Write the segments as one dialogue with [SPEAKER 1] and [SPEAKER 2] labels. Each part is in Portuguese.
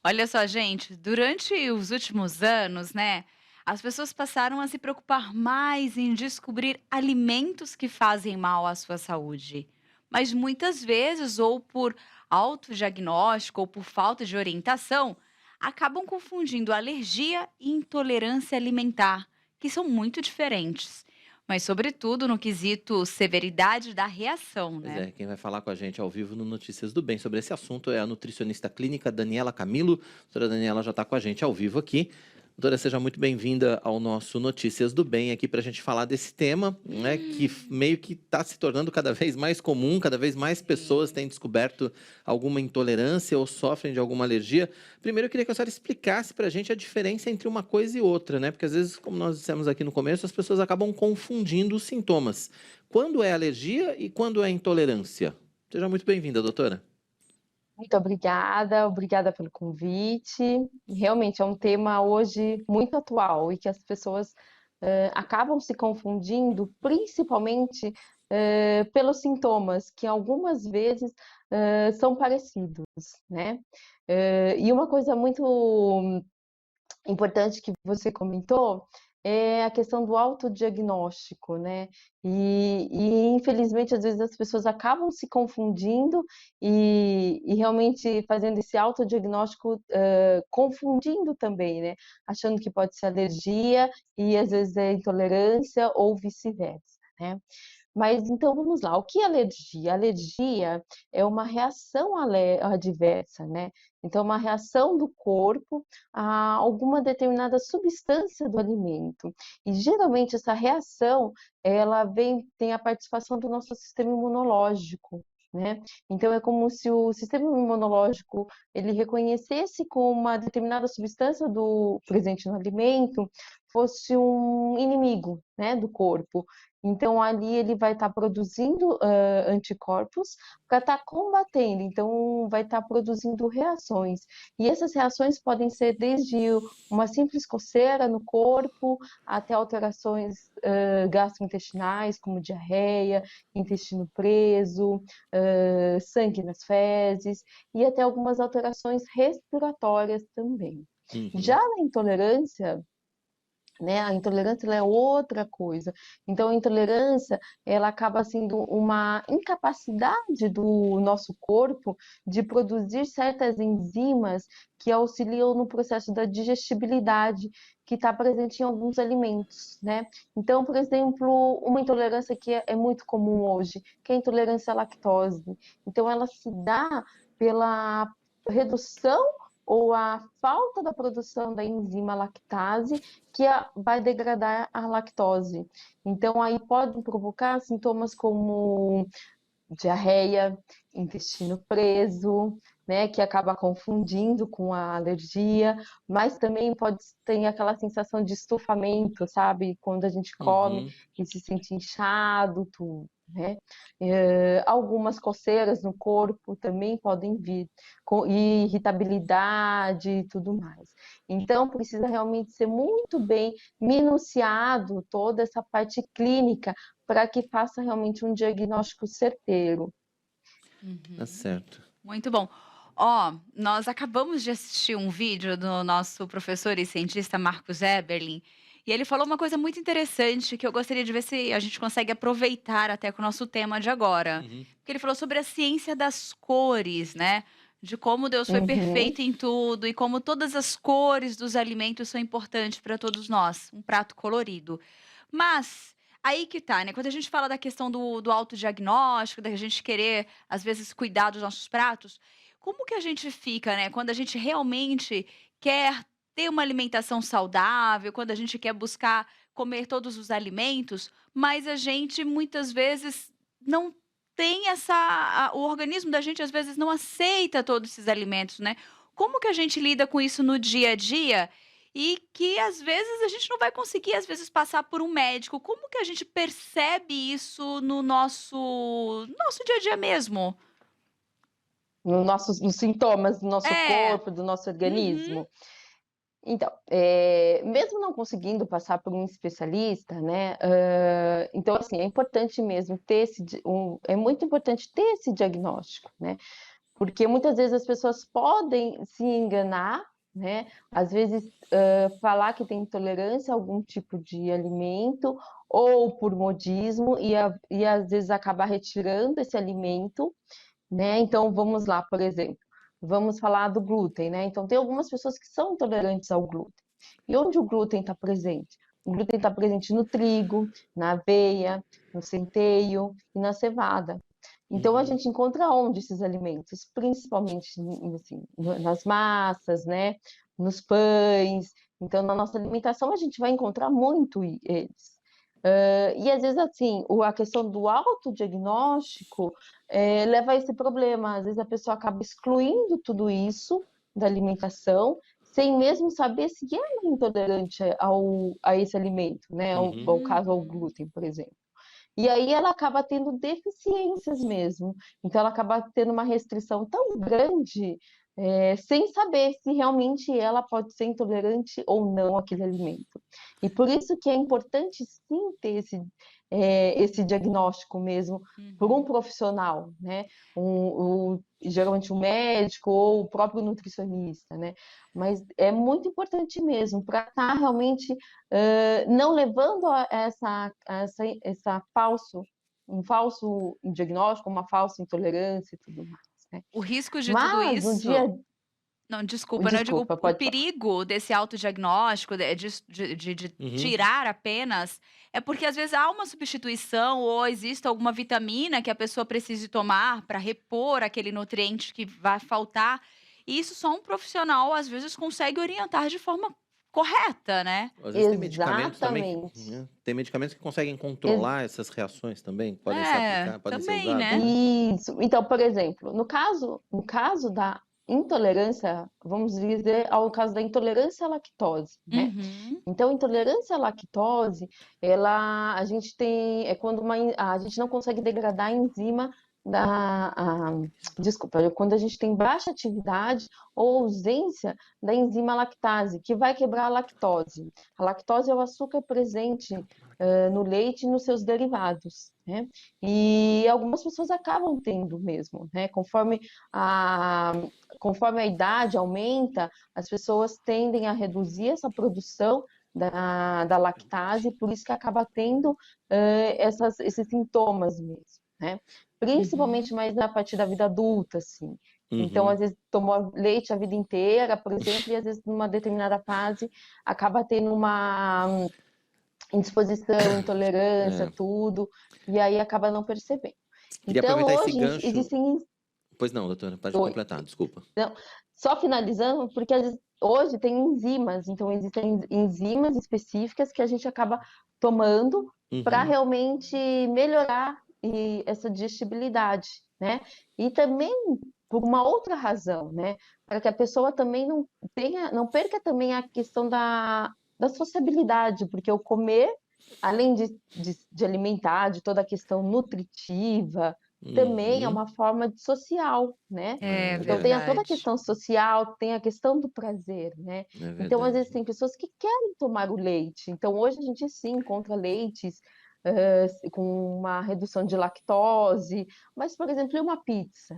[SPEAKER 1] Olha só, gente, durante os últimos anos, né, as pessoas passaram a se preocupar mais em descobrir alimentos que fazem mal à sua saúde. Mas muitas vezes, ou por autodiagnóstico ou por falta de orientação, acabam confundindo alergia e intolerância alimentar, que são muito diferentes. Mas, sobretudo, no quesito severidade da reação,
[SPEAKER 2] Pois
[SPEAKER 1] né?
[SPEAKER 2] é, quem vai falar com a gente ao vivo no Notícias do Bem sobre esse assunto é a nutricionista clínica Daniela Camilo. A doutora Daniela já está com a gente ao vivo aqui. Doutora, seja muito bem-vinda ao nosso Notícias do Bem aqui para a gente falar desse tema, né, que meio que está se tornando cada vez mais comum, cada vez mais pessoas
[SPEAKER 1] Sim.
[SPEAKER 2] têm descoberto alguma intolerância ou sofrem de alguma alergia. Primeiro, eu queria que a senhora explicasse para a gente a diferença entre uma coisa e outra, né, porque às vezes, como nós dissemos aqui no começo, as pessoas acabam confundindo os sintomas. Quando é alergia e quando é intolerância? Seja muito bem-vinda, doutora.
[SPEAKER 3] Muito obrigada, obrigada pelo convite. Realmente é um tema hoje muito atual e que as pessoas, acabam se confundindo, principalmente, pelos sintomas, que algumas vezes, são parecidos, né. E uma coisa muito importante que você comentou é a questão do autodiagnóstico, né. E infelizmente, às vezes, as pessoas acabam se confundindo e realmente fazendo esse autodiagnóstico, confundindo também, né, achando que pode ser alergia e às vezes é intolerância ou vice-versa, né. Mas então vamos lá, o que é alergia? Alergia é uma reação adversa, né, então uma reação do corpo a alguma determinada substância do alimento. E geralmente essa reação, ela tem a participação do nosso sistema imunológico, né. Então é como se o sistema imunológico, ele reconhecesse como uma determinada substância presente no alimento, fosse um inimigo, né, do corpo. Então ali ele vai estar produzindo, anticorpos para estar combatendo, então vai estar produzindo reações. E essas reações podem ser desde uma simples coceira no corpo, até alterações, gastrointestinais, como diarreia, intestino preso, sangue nas fezes, e até algumas alterações respiratórias também. Já
[SPEAKER 2] Uhum.
[SPEAKER 3] na intolerância, né, a intolerância ela é outra coisa. Então a intolerância, ela acaba sendo uma incapacidade do nosso corpo de produzir certas enzimas que auxiliam no processo da digestibilidade, que está presente em alguns alimentos, né. Então, por exemplo, uma intolerância que é muito comum hoje, que é a intolerância à lactose. Então ela se dá pela redução ou a falta da produção da enzima lactase que vai degradar a lactose. Então, aí podem provocar sintomas como diarreia, intestino preso, né, que acaba confundindo com a alergia, mas também pode ter aquela sensação de estufamento, sabe, quando a gente come
[SPEAKER 2] Uhum.
[SPEAKER 3] e se sente inchado, tudo, né. Algumas coceiras no corpo também podem vir, e irritabilidade e tudo mais. Então precisa realmente ser muito bem minuciado toda essa parte clínica para que faça realmente um diagnóstico certeiro.
[SPEAKER 2] Tá
[SPEAKER 1] Uhum.
[SPEAKER 2] certo.
[SPEAKER 1] Muito bom. Ó, nós acabamos de assistir um vídeo do nosso professor e cientista Marcos Eberlin, e ele falou uma coisa muito interessante que eu gostaria de ver se a gente consegue aproveitar até com o nosso tema de agora.
[SPEAKER 2] Uhum.
[SPEAKER 1] Que ele falou sobre a ciência das cores, né? De como Deus foi
[SPEAKER 3] Uhum.
[SPEAKER 1] perfeito em tudo e como todas as cores dos alimentos são importantes para todos nós, um prato colorido. Mas aí que tá, né? Quando a gente fala da questão do autodiagnóstico, da gente querer, às vezes, cuidar dos nossos pratos, como que a gente fica, né, quando a gente realmente quer ter uma alimentação saudável, quando a gente quer buscar comer todos os alimentos, mas a gente muitas vezes não tem o organismo da gente às vezes não aceita todos esses alimentos, né. Como que a gente lida com isso no dia a dia e que às vezes a gente não vai conseguir, às vezes, passar por um médico? Como que a gente percebe isso no nosso dia a dia mesmo?
[SPEAKER 3] Nos sintomas do nosso
[SPEAKER 1] É.
[SPEAKER 3] corpo, do nosso
[SPEAKER 1] Uhum.
[SPEAKER 3] organismo. Então, mesmo não conseguindo passar por um especialista, né, então assim, é importante mesmo ter é muito importante ter esse diagnóstico, né. Porque muitas vezes as pessoas podem se enganar, né? Às vezes falar que tem intolerância a algum tipo de alimento ou por modismo e às vezes acabar retirando esse alimento, né? Então vamos lá, por exemplo, vamos falar do glúten, né? Então tem algumas pessoas que são intolerantes ao glúten. E onde o glúten está presente? O glúten está presente no trigo, na aveia, no centeio e na cevada. Então a gente encontra onde esses alimentos? Principalmente assim, nas massas, né? Nos pães. Então na nossa alimentação a gente vai encontrar muito eles. E às vezes assim, a questão do autodiagnóstico leva a esse problema. Às vezes a pessoa acaba excluindo tudo isso da alimentação, sem mesmo saber se ela é intolerante a esse alimento, né? Ao caso ao glúten, por exemplo. E aí ela acaba tendo deficiências mesmo. Então ela acaba tendo uma restrição tão grande, sem saber se realmente ela pode ser intolerante ou não àquele alimento. E por isso que é importante sim ter esse diagnóstico mesmo por um profissional, né? Geralmente um médico ou o próprio nutricionista, né? Mas é muito importante mesmo para estar realmente não levando a um falso diagnóstico, uma falsa intolerância e tudo mais, né?
[SPEAKER 1] O risco de tudo
[SPEAKER 3] Mas no dia...
[SPEAKER 1] isso não, desculpa, não, eu digo
[SPEAKER 3] Desculpa,
[SPEAKER 1] o
[SPEAKER 3] pode falar.
[SPEAKER 1] perigo desse autodiagnóstico, de
[SPEAKER 2] Uhum.
[SPEAKER 1] tirar apenas, é porque às vezes há uma substituição ou existe alguma vitamina que a pessoa precise tomar para repor aquele nutriente que vai faltar, e isso só um profissional às vezes consegue orientar de forma correta, né.
[SPEAKER 2] Às vezes tem medicamentos também que,
[SPEAKER 3] Exatamente.
[SPEAKER 2] né, tem medicamentos que conseguem
[SPEAKER 3] Ex-
[SPEAKER 2] controlar essas reações também, podem se
[SPEAKER 1] É,
[SPEAKER 2] aplicar, podem ser
[SPEAKER 1] também,
[SPEAKER 2] usados,
[SPEAKER 1] né.
[SPEAKER 2] né?
[SPEAKER 3] Isso. Então, por exemplo, no caso da intolerância, vamos dizer, ao caso da intolerância à lactose, né?
[SPEAKER 1] Uhum.
[SPEAKER 3] Então, intolerância à lactose, a gente tem, é quando a gente não consegue degradar a enzima desculpa, é quando a gente tem baixa atividade ou ausência da enzima lactase, que vai quebrar a lactose. A lactose é o açúcar presente no leite e nos seus derivados, né? E algumas pessoas acabam tendo mesmo, né? Conforme a idade aumenta, as pessoas tendem a reduzir essa produção da lactase, por isso que acaba tendo esses sintomas mesmo, né?
[SPEAKER 1] Uhum.
[SPEAKER 3] Principalmente mais na partir da vida adulta, assim. Então,
[SPEAKER 2] Uhum.
[SPEAKER 3] às vezes, tomou leite a vida inteira, por exemplo, e às vezes, numa determinada fase, acaba tendo uma indisposição, intolerância,
[SPEAKER 2] É.
[SPEAKER 3] tudo, e aí acaba não percebendo.
[SPEAKER 2] Queria
[SPEAKER 3] Então,
[SPEAKER 2] aproveitar esse
[SPEAKER 3] hoje,
[SPEAKER 2] gancho.
[SPEAKER 3] existem...
[SPEAKER 2] Pois não, doutora, pode
[SPEAKER 3] Oi.
[SPEAKER 2] completar, desculpa.
[SPEAKER 3] Não, só finalizando, porque às vezes, hoje tem enzimas, então existem enzimas específicas que a gente acaba tomando para
[SPEAKER 2] Uhum.
[SPEAKER 3] realmente melhorar essa digestibilidade, né? E também por uma outra razão, né? Para que a pessoa também não perca também a questão da sociabilidade, porque o comer, além de alimentar, de toda a questão nutritiva, também é
[SPEAKER 2] Uhum.
[SPEAKER 3] uma forma de social, né?
[SPEAKER 2] É
[SPEAKER 1] É
[SPEAKER 3] Então tem
[SPEAKER 2] verdade.
[SPEAKER 3] toda a
[SPEAKER 1] verdade.
[SPEAKER 3] questão social, tem a questão do prazer, né?
[SPEAKER 2] É
[SPEAKER 3] Então, às vezes,
[SPEAKER 2] verdade.
[SPEAKER 3] tem pessoas que querem tomar o leite. Então, hoje a gente sim encontra leites com uma redução de lactose, mas, por exemplo, e uma pizza?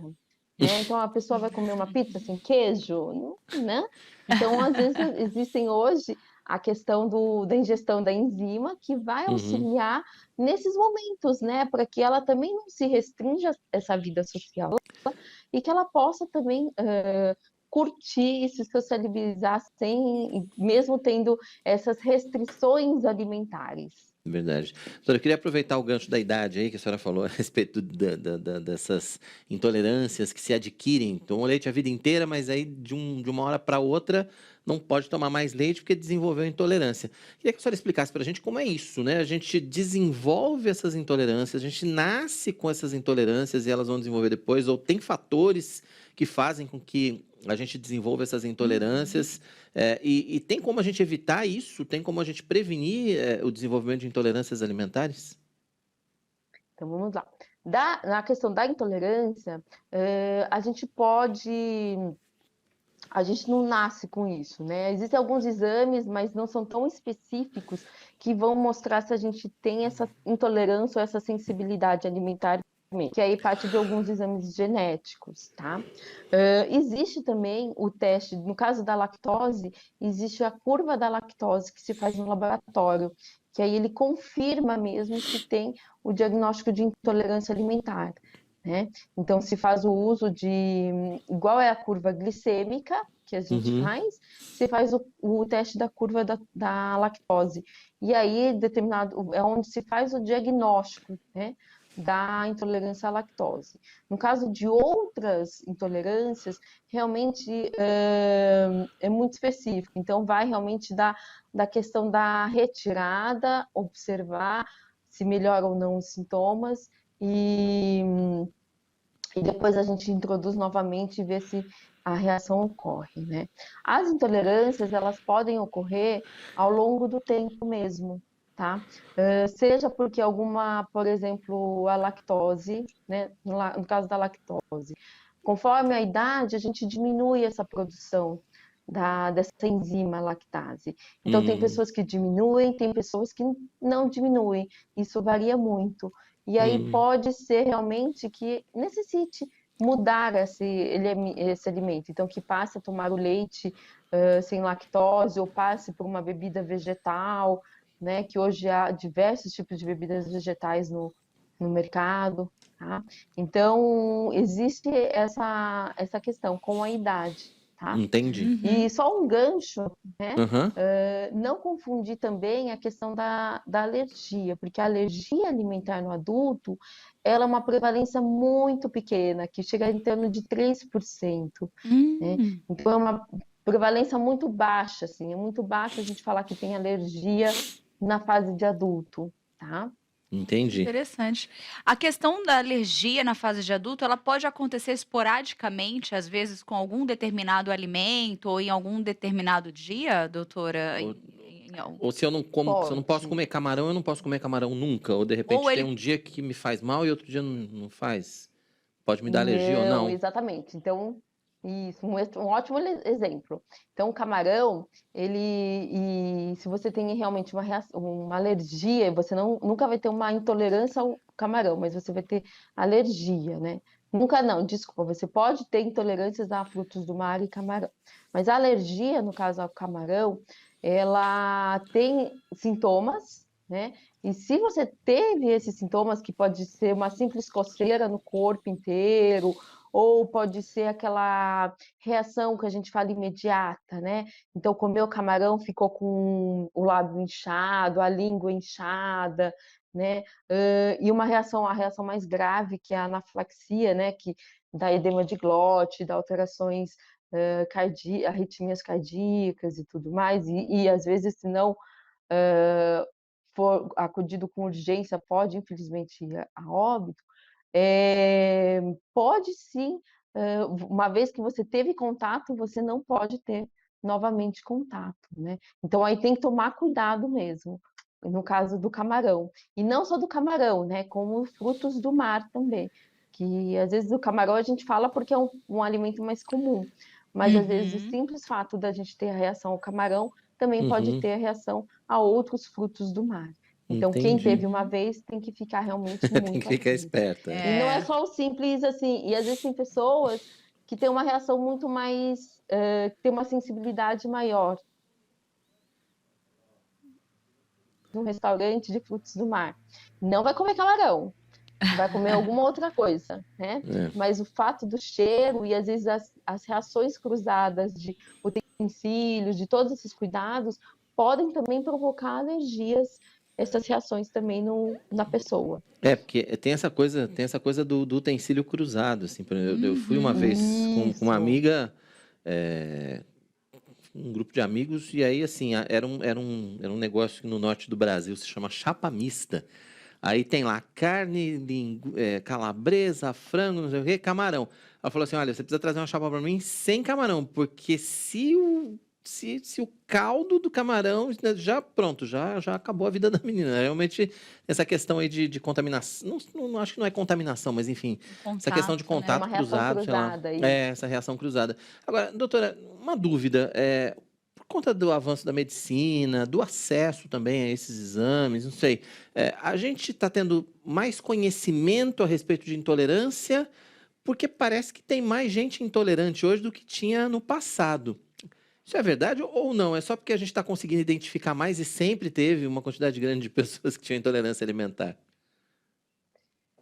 [SPEAKER 3] Né? Então, a pessoa vai comer uma pizza sem queijo, né? Então, às vezes, existem hoje a questão da ingestão da enzima que vai
[SPEAKER 2] Uhum.
[SPEAKER 3] auxiliar nesses momentos, né? Para que ela também não se restrinja essa vida social e que ela possa também curtir e se socializar sem, mesmo tendo essas restrições alimentares.
[SPEAKER 2] Verdade. Doutora, eu queria aproveitar o gancho da idade aí que a senhora falou a respeito dessas intolerâncias que se adquirem. Tomou leite a vida inteira, mas aí de uma hora para outra não pode tomar mais leite porque desenvolveu intolerância. Queria que a senhora explicasse para a gente como é isso, né? A gente desenvolve essas intolerâncias, a gente nasce com essas intolerâncias e elas vão desenvolver depois, ou tem fatores que fazem com que a gente desenvolva essas
[SPEAKER 1] Uhum.
[SPEAKER 2] intolerâncias. E tem como a gente evitar isso? Tem como a gente prevenir o desenvolvimento de intolerâncias alimentares?
[SPEAKER 3] Então, vamos lá. Na questão da intolerância, a gente pode... A gente não nasce com isso, né? Existem alguns exames, mas não são tão específicos que vão mostrar se a gente tem essa intolerância ou essa sensibilidade alimentar que aí parte de alguns exames genéticos, tá? Existe também o teste, no caso da lactose, existe a curva da lactose que se faz no laboratório, que aí ele confirma mesmo se tem o diagnóstico de intolerância alimentar, né? Então se faz o uso de, igual é a curva glicêmica que a gente
[SPEAKER 2] Uhum.
[SPEAKER 3] faz, se faz o teste da curva da lactose. E aí, determinado, é onde se faz o diagnóstico, né, da intolerância à lactose. No caso de outras intolerâncias, realmente é muito específico. Então, vai realmente da questão da retirada, observar se melhora ou não os sintomas e depois a gente introduz novamente e vê se a reação ocorre, né? As intolerâncias, elas podem ocorrer ao longo do tempo mesmo, tá? Seja porque alguma, por exemplo, a lactose, né? No caso da lactose, conforme a idade, a gente diminui essa produção dessa enzima lactase. Então, tem
[SPEAKER 2] Hum,
[SPEAKER 3] pessoas que diminuem, tem pessoas que não diminuem. Isso varia muito. E aí
[SPEAKER 2] hum.
[SPEAKER 3] pode ser realmente que necessite mudar esse alimento. Então, que passe a tomar o leite sem lactose ou passe por uma bebida vegetal, né? Que hoje há diversos tipos de bebidas vegetais no mercado, tá? Então, existe essa questão com a idade, tá?
[SPEAKER 2] Entendi.
[SPEAKER 1] Uhum.
[SPEAKER 3] E só um gancho, né?
[SPEAKER 2] Aham.
[SPEAKER 3] Não confundir também a questão da alergia, porque a alergia alimentar no adulto, ela é uma prevalência muito pequena, que chega em torno de 3%, né?
[SPEAKER 1] Hum.
[SPEAKER 3] Então é uma prevalência muito baixa, assim, é muito baixo a gente falar que tem alergia na fase de adulto, tá?
[SPEAKER 2] Entendi.
[SPEAKER 1] Interessante. A questão da alergia na fase de adulto, ela pode acontecer esporadicamente, às vezes com algum determinado alimento ou em algum determinado dia, doutora?
[SPEAKER 2] Ou,
[SPEAKER 1] Em al
[SPEAKER 2] ou se eu não como, se eu não posso
[SPEAKER 3] Pode.
[SPEAKER 2] comer camarão, eu não posso comer camarão nunca. Ou de
[SPEAKER 1] ou
[SPEAKER 2] repente tem
[SPEAKER 1] ele
[SPEAKER 2] um dia que me faz mal e outro dia não faz. Pode me dar alergia ou
[SPEAKER 3] Não,
[SPEAKER 2] não?
[SPEAKER 3] exatamente. Então, isso, um ótimo exemplo. Então, o camarão, e se você tem realmente uma alergia, você nunca vai ter uma intolerância ao camarão, mas você vai ter alergia, né? Nunca não, desculpa, você pode ter intolerâncias a frutos do mar e camarão. Mas a alergia, no caso ao camarão, ela tem sintomas, né? E se você teve esses sintomas, que pode ser uma simples coceira no corpo inteiro, ou pode ser aquela reação que a gente fala imediata, né? Então, comeu camarão, ficou com o lábio inchado, a língua inchada, né? E a reação mais grave, que é a anafilaxia, né? Que dá edema de glote, dá alterações arritmias cardíacas e tudo mais, e às vezes, se não for acudido com urgência, pode infelizmente ir a óbito, pode sim, uma vez que você teve contato, você não pode ter novamente contato, né? Então aí tem que tomar cuidado mesmo, no caso do camarão. E não só do camarão, né? Como frutos do mar também, que às vezes o camarão a gente fala porque é um alimento mais comum, mas às vezes o
[SPEAKER 1] Uhum.
[SPEAKER 3] simples fato da gente ter a reação ao camarão também pode
[SPEAKER 2] Uhum.
[SPEAKER 3] ter a reação a outros frutos do mar. Então, quem
[SPEAKER 2] Entendi.
[SPEAKER 3] teve uma
[SPEAKER 1] Uhum.
[SPEAKER 3] vez tem que ficar realmente
[SPEAKER 2] Tem que
[SPEAKER 3] muito
[SPEAKER 2] ficar
[SPEAKER 3] atento.
[SPEAKER 2] esperta. É.
[SPEAKER 3] E não é
[SPEAKER 1] É.
[SPEAKER 3] só o simples assim, e às vezes tem pessoas que têm uma reação muito mais, que tem uma sensibilidade maior no restaurante de frutos do mar. Não vai comer camarão, vai comer alguma outra coisa, né?
[SPEAKER 2] É.
[SPEAKER 3] Mas o fato do cheiro e às vezes as reações cruzadas de utensílios, de todos esses cuidados, podem também provocar alergias, essas reações também na pessoa.
[SPEAKER 2] Porque tem essa coisa do utensílio cruzado, assim. Por exemplo, eu fui uma
[SPEAKER 1] Uhum.
[SPEAKER 2] vez com uma
[SPEAKER 3] Isso.
[SPEAKER 2] amiga, um grupo de amigos, e aí, assim, era um negócio que no norte do Brasil se chama chapa mista. Aí tem lá carne, calabresa, frango, não sei o quê, camarão. Ela falou assim: olha, você precisa trazer uma chapa para mim sem camarão, porque se o caldo do camarão né, já pronto, já acabou a vida da menina. Realmente, essa questão aí de contaminação, não acho que não é contaminação, mas enfim,
[SPEAKER 1] Um
[SPEAKER 2] essa questão de
[SPEAKER 1] contato,
[SPEAKER 3] É
[SPEAKER 1] né?
[SPEAKER 3] uma
[SPEAKER 2] contato
[SPEAKER 3] reação
[SPEAKER 2] cruzado, sei lá,
[SPEAKER 3] cruzada, isso.
[SPEAKER 2] essa reação cruzada. Agora, doutora, uma dúvida, conta do avanço da medicina, do acesso também a esses exames, não sei, a gente está tendo mais conhecimento a respeito de intolerância, porque parece que tem mais gente intolerante hoje do que tinha no passado. Isso é verdade ou não? É só porque a gente está conseguindo identificar mais e sempre teve uma quantidade grande de pessoas que tinham intolerância alimentar?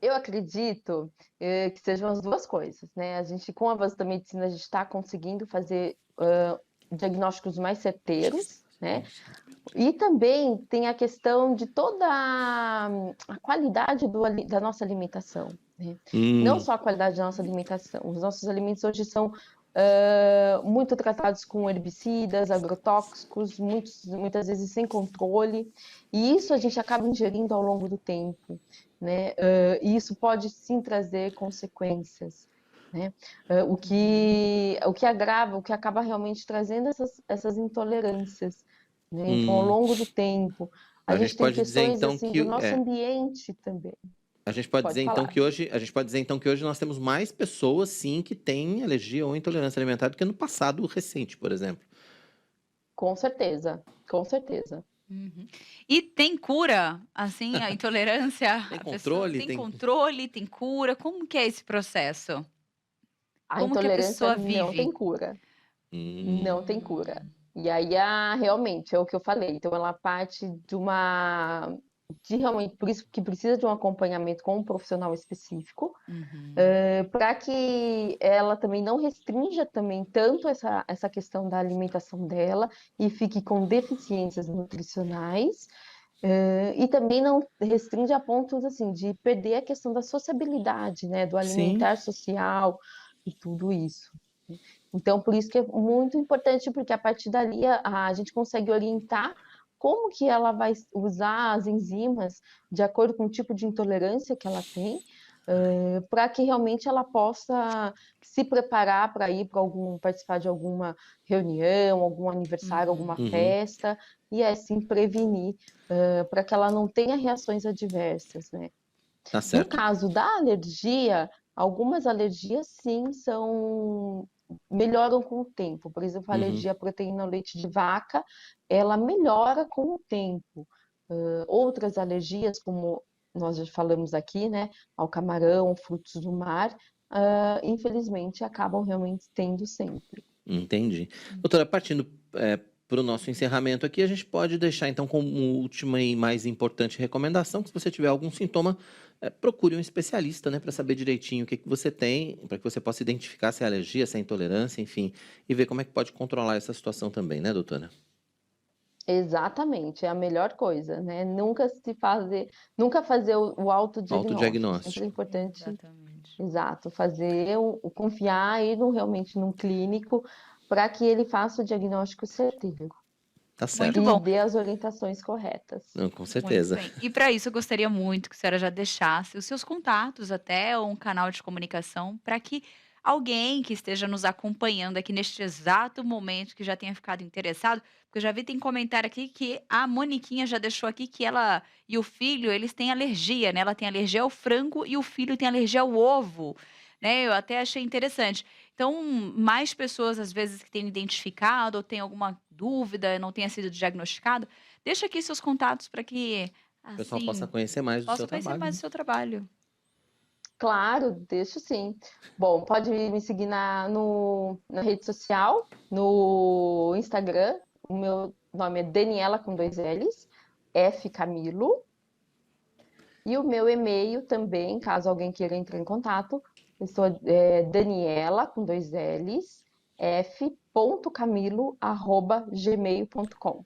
[SPEAKER 3] Eu acredito, que sejam as 2 coisas, né. A gente, com o avanço da medicina, a gente está conseguindo fazer, diagnósticos mais certeiros, né. E também tem a questão de toda a qualidade da nossa alimentação, né. Não
[SPEAKER 2] Hum,
[SPEAKER 3] só a qualidade da nossa alimentação, os nossos alimentos hoje são, muito tratados com herbicidas, agrotóxicos, muitas vezes sem controle, e isso a gente acaba ingerindo ao longo do tempo, né. E isso pode sim trazer consequências, né. O que agrava, o que acaba realmente trazendo essas intolerâncias, né. Então, ao
[SPEAKER 2] hum.
[SPEAKER 3] longo do tempo, a
[SPEAKER 2] A
[SPEAKER 3] gente
[SPEAKER 2] gente
[SPEAKER 3] tem
[SPEAKER 2] pode dizer
[SPEAKER 3] questões
[SPEAKER 2] então
[SPEAKER 3] assim do
[SPEAKER 2] que
[SPEAKER 3] nosso ambiente também.
[SPEAKER 2] a gente pode dizer
[SPEAKER 3] Pode
[SPEAKER 2] então
[SPEAKER 3] falar.
[SPEAKER 2] que hoje, a gente pode dizer então que hoje nós temos mais pessoas sim que têm alergia ou intolerância alimentar do que no passado recente, por exemplo.
[SPEAKER 3] Com certeza, com certeza.
[SPEAKER 1] Uhum. E tem cura, assim, a intolerância?
[SPEAKER 2] Tem
[SPEAKER 1] A pessoa
[SPEAKER 2] controle,
[SPEAKER 1] tem
[SPEAKER 2] tem.
[SPEAKER 1] controle, tem cura? Como que é esse processo?
[SPEAKER 3] A
[SPEAKER 1] Como que a
[SPEAKER 3] intolerância
[SPEAKER 1] pessoa
[SPEAKER 3] não tem
[SPEAKER 1] vive?
[SPEAKER 3] cura. Não tem cura.
[SPEAKER 1] Hum.
[SPEAKER 3] E aí, realmente, é o que eu falei, então ela parte de realmente por isso que precisa de um acompanhamento com um profissional específico,
[SPEAKER 1] Uhum.
[SPEAKER 3] para que ela também não restrinja também tanto essa questão da alimentação dela e fique com deficiências nutricionais, e também não restringe a pontos, assim, de perder a questão da sociabilidade, né, do
[SPEAKER 2] Sim,
[SPEAKER 3] alimentar social e tudo isso. Então, por isso que é muito importante, porque a partir dali a gente consegue orientar como que ela vai usar as enzimas de acordo com o tipo de intolerância que ela tem, para que realmente ela possa se preparar para ir para participar de alguma reunião, algum aniversário, alguma
[SPEAKER 1] Uhum.
[SPEAKER 2] uhum,
[SPEAKER 3] festa, e assim prevenir, para que ela não tenha reações adversas, né.
[SPEAKER 2] tá
[SPEAKER 3] No
[SPEAKER 2] certo.
[SPEAKER 3] caso da alergia, algumas alergias sim melhoram com o tempo. Por exemplo, a
[SPEAKER 2] Uhum.
[SPEAKER 3] alergia à proteína ao leite de vaca, ela melhora com o tempo. Outras alergias, como nós já falamos aqui, né, ao camarão, frutos do mar, infelizmente acabam realmente tendo sempre.
[SPEAKER 2] Entendi. Doutora, partindo para o nosso encerramento aqui, a gente pode deixar então como última e mais importante recomendação que se você tiver algum sintoma, procure um especialista, né, para saber direitinho o que que você tem, para que você possa identificar se é alergia, se é intolerância, enfim, e ver como é que pode controlar essa situação também, né, doutora?
[SPEAKER 3] Exatamente, é a melhor coisa, né, nunca fazer o autodiagnóstico, sempre é
[SPEAKER 2] Autodiagnóstico.
[SPEAKER 3] importante.
[SPEAKER 1] Exatamente.
[SPEAKER 3] Exato, fazer o confiar, ir realmente num clínico, para que ele faça o diagnóstico certeiro
[SPEAKER 2] Tá
[SPEAKER 1] Muito
[SPEAKER 2] certo.
[SPEAKER 3] e
[SPEAKER 1] bom.
[SPEAKER 3] dê as orientações corretas.
[SPEAKER 2] Não, com
[SPEAKER 1] Muito
[SPEAKER 2] certeza.
[SPEAKER 1] bem. E para isso eu gostaria muito que a senhora já deixasse os seus contatos até, ou um canal de comunicação, para que alguém que esteja nos acompanhando aqui neste exato momento, que já tenha ficado interessado, porque eu já vi tem comentário aqui que a Moniquinha já deixou aqui que ela e o filho, eles têm alergia, né, ela tem alergia ao frango e o filho tem alergia ao ovo, né, eu até achei interessante. Então, mais pessoas às vezes que tenham identificado ou têm alguma dúvida, não tenha sido diagnosticado, deixa aqui seus contatos para que,
[SPEAKER 2] O pessoal possa
[SPEAKER 1] assim,
[SPEAKER 2] conhecer mais do seu
[SPEAKER 1] possa conhecer
[SPEAKER 2] trabalho,
[SPEAKER 1] mais
[SPEAKER 2] né?
[SPEAKER 1] o seu trabalho.
[SPEAKER 3] Claro, deixo sim. Bom, pode me seguir na rede social, no Instagram, o meu nome é Daniela com 2 L's, F Camilo, e o meu e-mail também, caso alguém queira entrar em contato, Daniela com 2 L's, f.camilo@gmail.com.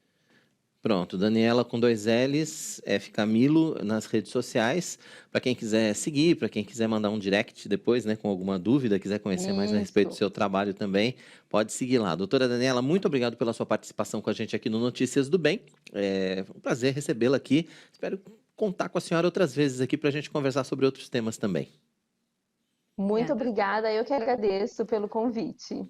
[SPEAKER 2] Pronto, Daniela com 2 L's, F Camilo nas redes sociais. Para quem quiser seguir, para quem quiser mandar um direct depois, né, com alguma dúvida, quiser conhecer mais a respeito do
[SPEAKER 3] Isso.
[SPEAKER 2] seu trabalho também, pode seguir lá. Doutora Daniela, muito obrigado pela sua participação com a gente aqui no Notícias do Bem. É um prazer recebê-la aqui. Espero contar com a senhora outras vezes aqui para a gente conversar sobre outros temas também.
[SPEAKER 3] Muito
[SPEAKER 1] Obrigada.
[SPEAKER 3] obrigada, eu que agradeço pelo convite.